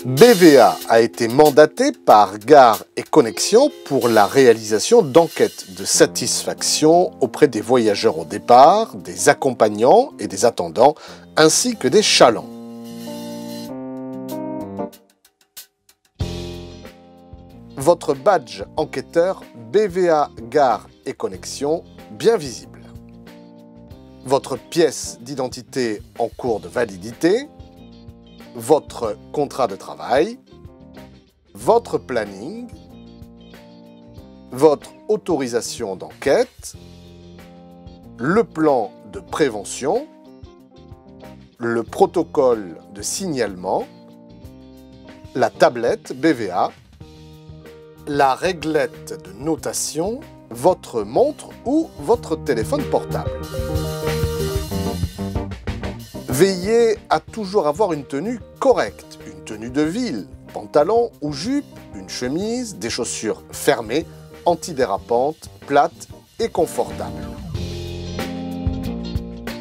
BVA a été mandaté par Gares & Connexions pour la réalisation d'enquêtes de satisfaction auprès des voyageurs au départ, des accompagnants et des attendants, ainsi que des chalands. Votre badge enquêteur BVA Gares & Connexions bien visible. Votre pièce d'identité en cours de validité. Votre contrat de travail, votre planning, votre autorisation d'enquête, le plan de prévention, le protocole de signalement, la tablette BVA, la réglette de notation, votre montre ou votre téléphone portable. Veillez à toujours avoir une tenue correcte, une tenue de ville, pantalon ou jupe, une chemise, des chaussures fermées, antidérapantes, plates et confortables.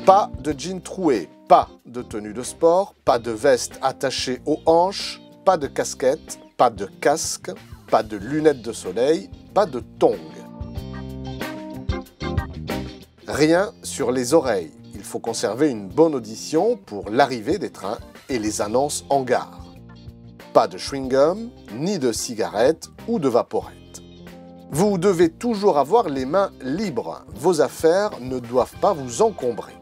Pas de jean troué, pas de tenue de sport, pas de veste attachée aux hanches, pas de casquette, pas de casque, pas de lunettes de soleil, pas de tongs. Rien sur les oreilles. Il faut conserver une bonne audition pour l'arrivée des trains et les annonces en gare. Pas de chewing-gum, ni de cigarettes ou de vaporettes. Vous devez toujours avoir les mains libres. Vos affaires ne doivent pas vous encombrer.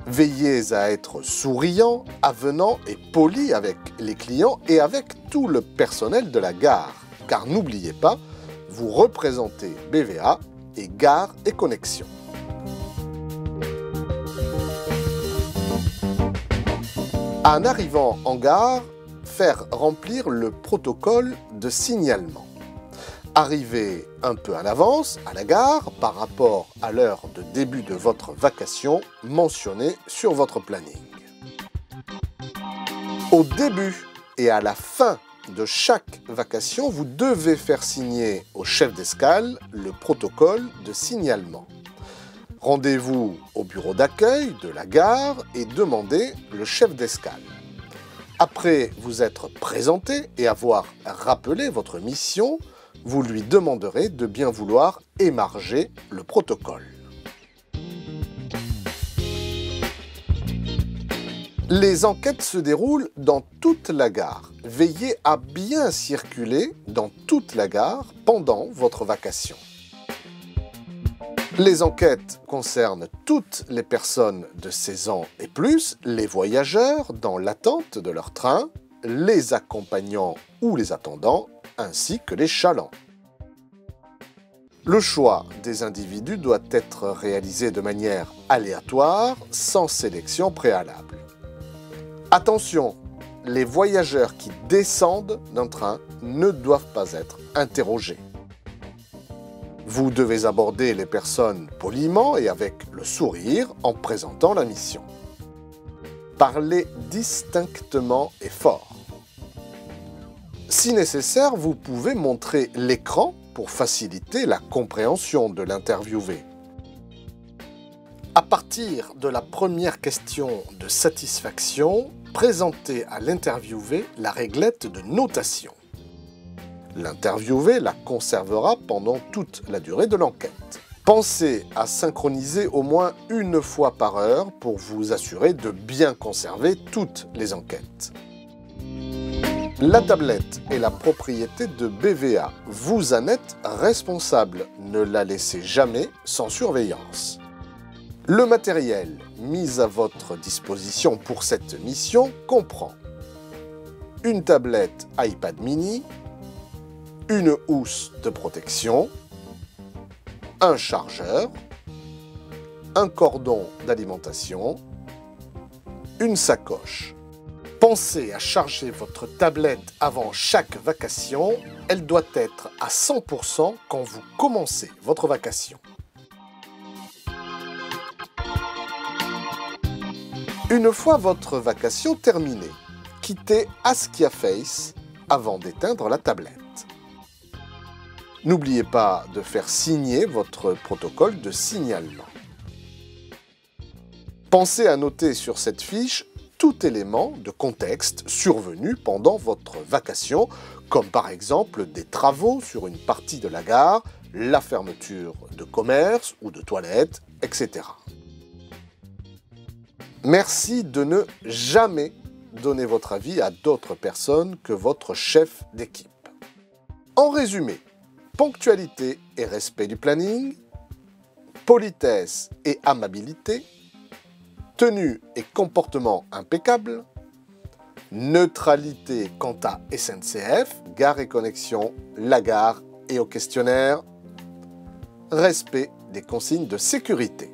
Veillez à être souriant, avenant et poli avec les clients et avec tout le personnel de la gare. Car n'oubliez pas, vous représentez BVA et Gares & Connexions. En arrivant en gare, faire remplir le protocole de signalement. Arrivez un peu en avance à la gare par rapport à l'heure de début de votre vacation mentionnée sur votre planning. Au début et à la fin de chaque vacation, vous devez faire signer au chef d'escale le protocole de signalement. Rendez-vous au bureau d'accueil de la gare et demandez le chef d'escale. Après vous être présenté et avoir rappelé votre mission, vous lui demanderez de bien vouloir émarger le protocole. Les enquêtes se déroulent dans toute la gare. Veillez à bien circuler dans toute la gare pendant votre vacation. Les enquêtes concernent toutes les personnes de 16 ans et plus, les voyageurs dans l'attente de leur train, les accompagnants ou les attendants, ainsi que les chalands. Le choix des individus doit être réalisé de manière aléatoire, sans sélection préalable. Attention, les voyageurs qui descendent d'un train ne doivent pas être interrogés. Vous devez aborder les personnes poliment et avec le sourire en présentant la mission. Parlez distinctement et fort. Si nécessaire, vous pouvez montrer l'écran pour faciliter la compréhension de l'interviewé. À partir de la première question de satisfaction, présentez à l'interviewé la réglette de notation. L'interviewé la conservera pendant toute la durée de l'enquête. Pensez à synchroniser au moins une fois par heure pour vous assurer de bien conserver toutes les enquêtes. La tablette est la propriété de BVA. Vous en êtes responsable. Ne la laissez jamais sans surveillance. Le matériel mis à votre disposition pour cette mission comprend une tablette iPad mini, une housse de protection, un chargeur, un cordon d'alimentation, une sacoche. Pensez à charger votre tablette avant chaque vacation. Elle doit être à 100% quand vous commencez votre vacation. Une fois votre vacation terminée, quittez Askia Face avant d'éteindre la tablette. N'oubliez pas de faire signer votre protocole de signalement. Pensez à noter sur cette fiche tout élément de contexte survenu pendant votre vacation, comme par exemple des travaux sur une partie de la gare, la fermeture de commerce ou de toilettes, etc. Merci de ne jamais donner votre avis à d'autres personnes que votre chef d'équipe. En résumé, ponctualité et respect du planning, politesse et amabilité, tenue et comportement impeccable, neutralité quant à SNCF, Gare et Connexions, la gare et au questionnaire, respect des consignes de sécurité.